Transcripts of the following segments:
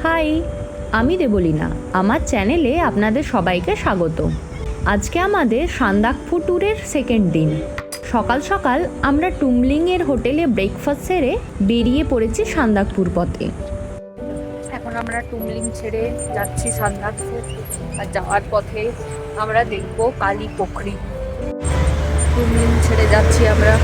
High, আমি দেবলীনা। আমার চ্যানেলে আপনাদের সবাইকে স্বাগত। আজকে আমাদের সান্দাকফু ট্যুরের সেকেন্ড দিন। সকাল সকাল আমরা টুমলিংয়ের হোটেলে ব্রেকফাস্ট সেরে বেরিয়ে পড়েছি সান্দাকফুর পথে। এখন আমরা টুমলিং ছেড়ে যাচ্ছি সান্দাকফু, আর যাওয়ার পথে আমরা দেখব কালী পুকুরি। টুমলিং ছেড়ে যাচ্ছি আমরা।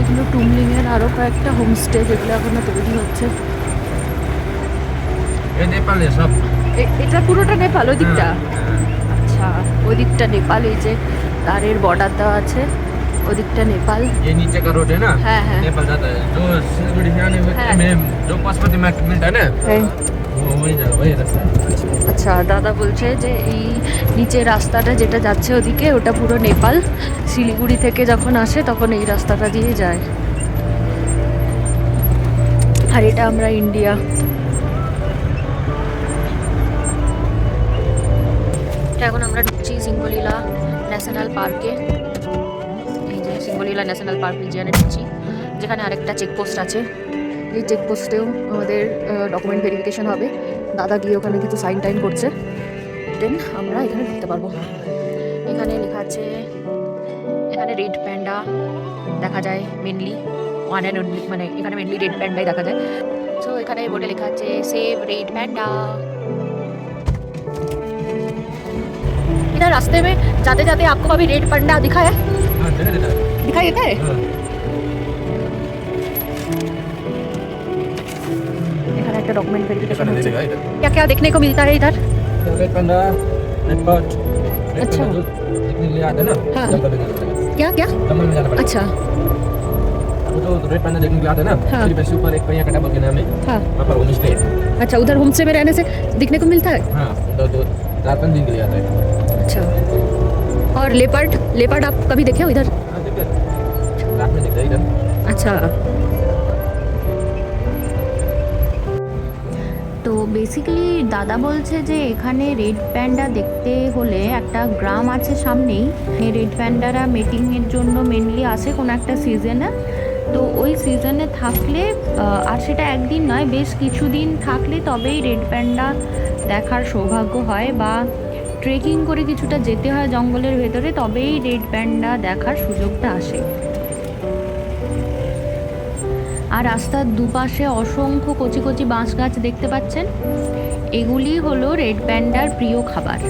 এগুলো টুমলিং এর আরো কয়েকটা হোমস্টে যেগুলো এখনো তৈরি হচ্ছে। এটা পুরোটা নেপাল ওই দিকটা? আচ্ছা, ওই দিকটা নেপাল। এই যে তারের বর্ডার দেওয়া আছে, ওই দিকটা নেপাল। ये नीचे का रोड है ना, हाँ हाँ नेपाल जाता है। जो सिलगुड़ी से आने हाँ। में जो पासपोर्ट मिलता है ना, वो वही जगह वही रास्ता है। আচ্ছা, দাদা বলছে যে এই নিচে রাস্তাটা যেটা যাচ্ছে ওদিকে ওটা পুরো নেপাল। শিলিগুড়ি থেকে যখন আসে তখন এই রাস্তাটা দিয়ে যায়, আর এটা আমরা ইন্ডিয়া। এখন আমরা ঢুকছি সিঙ্গলীলা ন্যাশনাল পার্কে। এই যে সিঙ্গলীলা ন্যাশনাল পার্ক রিজিয়নে ঢুকছি, যেখানে আরেকটা চেকপোস্ট আছে। এই চেকপোস্টেও আমাদের ডকুমেন্ট ভেরিফিকেশন হবে। দাদা গিয়ে ওখানে কিছু সাইন টাইন করছে, দেন আমরা এখানে ঢুকতে পারবো। এখানে লেখা আছে, এখানে রেড প্যান্ডা দেখা যায় মেনলি, ওয়ান অ্যান্ড অনলি, মানে এখানে মেনলি রেড প্যান্ডাই দেখা যায়। সো এখানে বোর্ডে লেখা আছে সেভ रेड पैंडा। इधर रास्ते में जाते जाते आपको कभी रेड पैंडा दिखा है? हाँ, दिखाई देता है। दिखाई देता है? हाँ। এখানে একটা ডকুমেন্ট ভেরিফিকেশন दिखाई হচ্ছে। देगा इधर। क्या क्या देखने को मिलता है इधर? Red panda, red bird, red अच्छा। पांडा जो देखने के लिए आते हैं ना, हाँ। जंगल में जाना पड़ेगा। क्या क्या? जंगल में जाना पड़ेगा। अच्छा वो जो रेड पांडा देखने के लिए आते हैं ना, हाँ। फिर वैसे ऊपर एक पहिया कटा बोल के नाम है, हाँ वहाँ पर होम स्टे है। अच्छा, उधर होमस्टे में रहने से दिखने को मिलता है? हाँ, उधर जो 4-5 दिन के लिए आता है। अच्छा, और लेपर्ड लेपर्ड आप कभी देखे हो इधर? हाँ, देखते हैं। रात में दिखता है इधर। अच्छा, তো বেসিক্যালি দাদা বলছে যে এখানে রেড প্যান্ডা দেখতে হলে একটা গ্রাম আছে সামনেই। এই রেড প্যান্ডারা মিটিংয়ের জন্য মেনলি আসে কোনো একটা সিজনে। তো ওই সিজনে থাকলে আর সেটা একদিন নয়, বেশ কিছুদিন থাকলে তবেই রেড প্যান্ডা দেখার সৌভাগ্য হয়, বা ট্রেকিং করে কিছুটা যেতে হয় জঙ্গলের ভেতরে, তবেই রেড প্যান্ডা দেখার সুযোগটা আসে। আর রাস্তার দুপাশে অসংখ্য কচি কচি বাঁশ গাছ দেখতে পাচ্ছেন, এগুলি হলো রেড প্যান্ডার প্রিয় খাবার।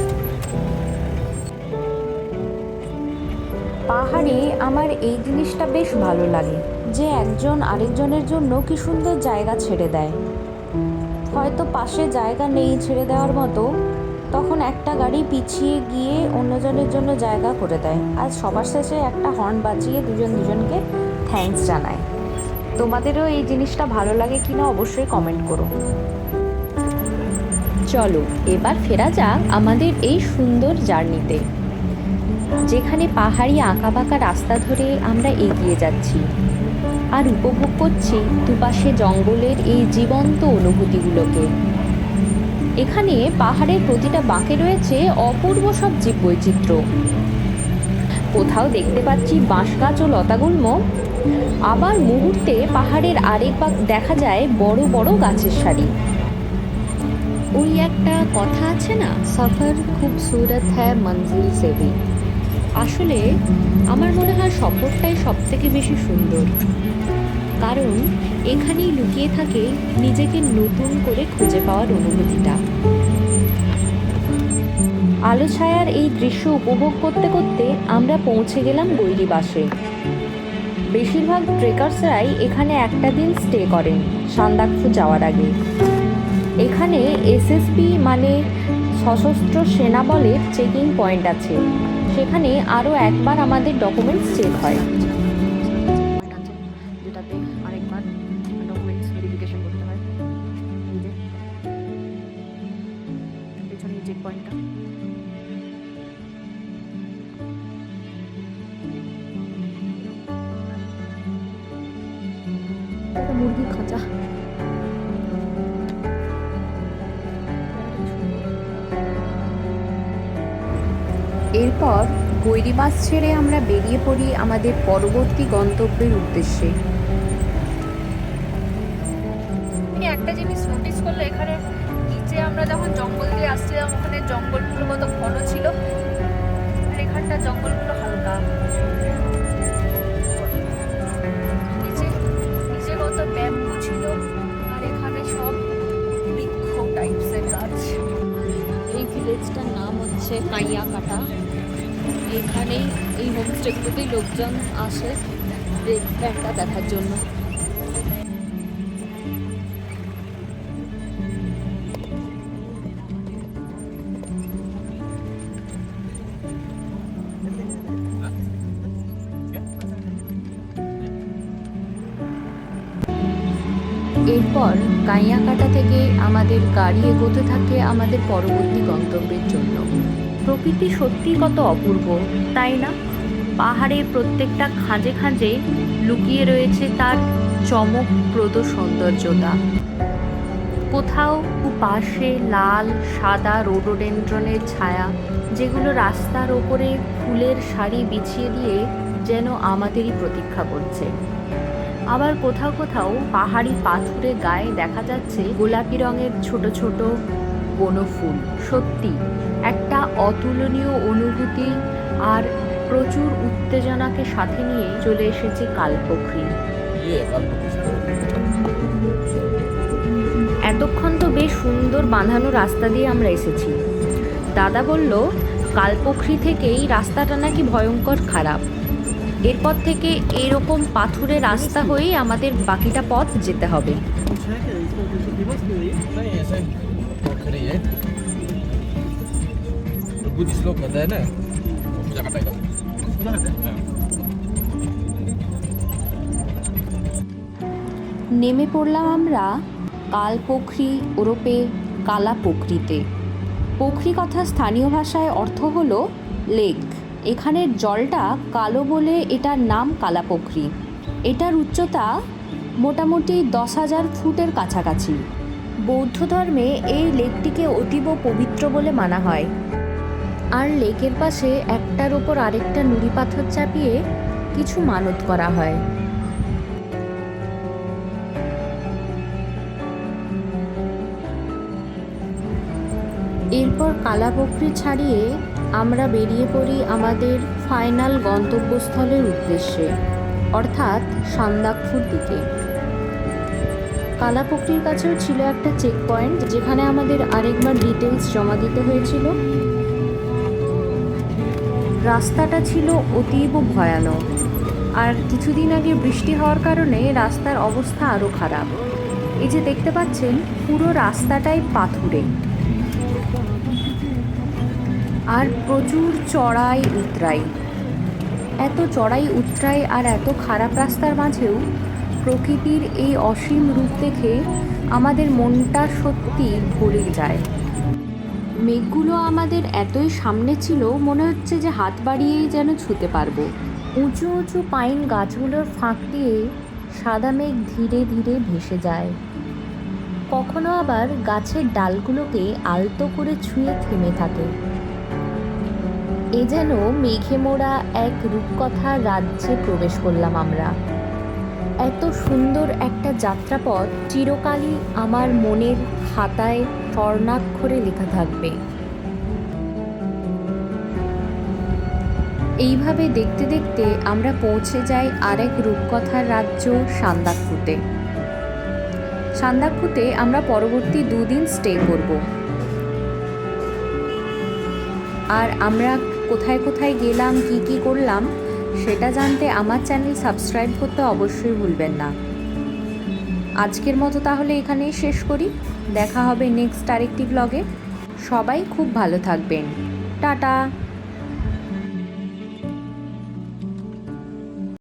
পাহাড়ে আমার এই জিনিসটা বেশ ভালো লাগে যে একজন আরেকজনের জন্য কি সুন্দর জায়গা ছেড়ে দেয়। হয়তো পাশে জায়গা নেই ছেড়ে দেওয়ার মতো, তখন একটা গাড়ি পিছিয়ে গিয়ে অন্যজনের জন্য জায়গা করে দেয়, আর সবার শেষে একটা হর্ন বাজিয়ে দুজন দুজনকে থ্যাঙ্কস জানায়। তোমাদেরও এই জিনিসটা ভালো লাগে কিনা অবশ্যই কমেন্ট করো। চলো এবার ফেরা যাক আমাদের এই সুন্দর জার্নিতে, যেখানে পাহাড়ি আঁকাবাঁকা রাস্তা ধরে আমরা এগিয়ে যাচ্ছি আর উপভোগ করছি দুপাশে জঙ্গলের এই জীবন্ত অনুভূতিগুলোকে। এখানে পাহাড়ের প্রতিটা বাঁকে রয়েছে অপূর্ব সব জীববৈচিত্র্য। কোথাও দেখতে পাচ্ছি বাঁশ গাছ ও লতাগুল্ম, আবার মুহূর্তে পাহাড়ের আরেক বাঁক দেখা যায় বড় বড় গাছের সারি। ওই একটা কথা আছে না, সফর খুবসুরত হ্যায় মঞ্জিল সে ভি। আসলে আমার মনে হয় সফরটাই সব থেকে বেশি সুন্দর, কারণ এখানেই লুকিয়ে থাকে নিজেকে নতুন করে খুঁজে পাওয়ার অনুভূতিটা। আলো ছায়ার এই দৃশ্য উপভোগ করতে করতে আমরা পৌঁছে গেলাম গৈরিবাসে। বেশিরভাগ ট্রেকার্সরাই এখানে একটা দিন স্টে করেন সান্দাকফু যাওয়ার আগে। এখানে এসএসপি মানে সশস্ত্র সেনা বলের চেকিং পয়েন্ট আছে, সেখানে আরও একবার আমাদের ডকুমেন্টস চেক হয়। যেটাতে আরেকবার ডকুমেন্টস ভেরিফিকেশন করতে হয়। এই যে পেছনে চেক পয়েন্টটা। মুরগির খাঁচা। এরপর গৈরিমাস ছেড়ে আমরা বেরিয়ে পড়ি আমাদের পরবর্তী গন্তব্যের উদ্দেশ্যে। একটা জিনিস নোটিস করলে এখানে নিচে আমরা যখন জঙ্গল দিয়ে আসছিলাম ওখানে জঙ্গলগুলো কত ঘন ছিল, আর এখানটা জঙ্গলগুলো হালকা। নিচে নিচে কত ব্যাম্বু ছিল, আর এখানে সব বৃক্ষ টাইপসের গাছ। এই ভিলেজটার নাম হচ্ছে কাইয়াকাটা। এখানেই এই হোমস্টেগুলোতেই লোকজন আসে রেড প্যান্ডা দেখার জন্য। এরপর কাইয়াকাটা থেকে আমাদের গাড়ি এগোতে থাকে আমাদের পরবর্তী গন্তব্যের জন্য। প্রকৃতি সত্যি কত অপূর্ব, তাই না? পাহাড়ের প্রত্যেকটা খাঁজে খাঁজে লুকিয়ে রয়েছে তার চমকপ্রদ সৌন্দর্যতা। কোথাও পাশে লাল সাদা রোডোডেন্ড্রনের ছায়া, যেগুলো রাস্তার ওপরে ফুলের শাড়ি বিছিয়ে দিয়ে যেন আমাদেরই প্রতীক্ষা করছে। আবার কোথাও কোথাও পাহাড়ি পাথুরে গায়ে দেখা যাচ্ছে গোলাপি রঙের ছোট ছোট বনফুল। সত্যি একটা অতুলনীয় অনুভূতি আর প্রচুর উত্তেজনাকে সাথে নিয়ে চলে এসেছে কালপোখরি। এতক্ষণ তো বেশ সুন্দর বাঁধানো রাস্তা দিয়ে আমরা এসেছি। দাদা বলল কালপোখরি থেকেই রাস্তাটা নাকি ভয়ঙ্কর খারাপ। এরপর থেকে এরকম পাথুরে রাস্তা হয়েই আমাদের বাকিটা পথ যেতে হবে। নেমে পড়লাম আমরা কালপোখরি ওরপে কালাপোখরিতে। পোখরি কথা স্থানীয় ভাষায় অর্থ হলো লেক। এখানের জলটা কালো বলে এটার নাম কালাপোখরি। এটার উচ্চতা মোটামুটি 10,000 ফুটের কাছাকাছি। বৌদ্ধ ধর্মে এই লেকটিকে অতীব পবিত্র বলে মানা হয়। আর লেকের পাশে একটার ওপর আরেকটা নুড়ি পাথর চাপিয়ে কিছু মানত করা হয়। এরপর কালাপোখরি ছাড়িয়ে আমরা বেরিয়ে পড়ি আমাদের ফাইনাল গন্তব্যস্থলের উদ্দেশ্যে, অর্থাৎ সান্দাকফুর দিকে। কালাপোখরির কাছেও ছিল একটা চেক পয়েন্ট, যেখানে আমাদের আরেকবার ডিটেলস জমা দিতে হয়েছিল। রাস্তাটা ছিল অতীব ভয়ানক, আর কিছুদিন আগে বৃষ্টি হওয়ার কারণে রাস্তার অবস্থা আরও খারাপ। এই যে দেখতে পাচ্ছেন পুরো রাস্তাটাই পাথুরে, আর প্রচুর চড়াই উতরাই। এত চড়াই উতরাই আর এত খারাপ রাস্তার মাঝেও প্রকৃতির এই অসীম রূপ দেখে আমাদের মনটা সত্যি ভরে যায়। মেঘগুলো আমাদের এতই সামনে ছিল, মনে হচ্ছে যে হাত বাড়িয়েই যেন ছুঁতে পারবো। উঁচু উঁচু পাইন গাছগুলোর ফাঁক দিয়ে সাদা মেঘ ধীরে ধীরে ভেসে যায়। কখনো আবার গাছের ডালগুলোকে আলতো করে ছুঁয়ে থেমে থাকে। এ যেন মেঘে মোড়া এক রূপকথার রাজ্যে প্রবেশ করলাম আমরা। এত সুন্দর একটা যাত্রাপথ চিরকালই আমার মনের খাতায় স্বর্ণাক্ষরে লেখা থাকবে। এইভাবে দেখতে দেখতে আমরা পৌঁছে যাই আরেক রূপকথার রাজ্য সান্দাকফুতে। সান্দাকফুতে আমরা পরবর্তী 2 দিন স্টে করব। আর আমরা কোথায় কোথায় গেলাম, কি কি করলাম, সেটা জানতে আমার চ্যানেল সাবস্ক্রাইব করতে অবশ্যই ভুলবেন না। আজকের মতো তাহলে এখানেই শেষ করি। দেখা হবে নেক্সট আরেকটি ব্লগে। সবাই খুব ভালো থাকবেন। টাটা।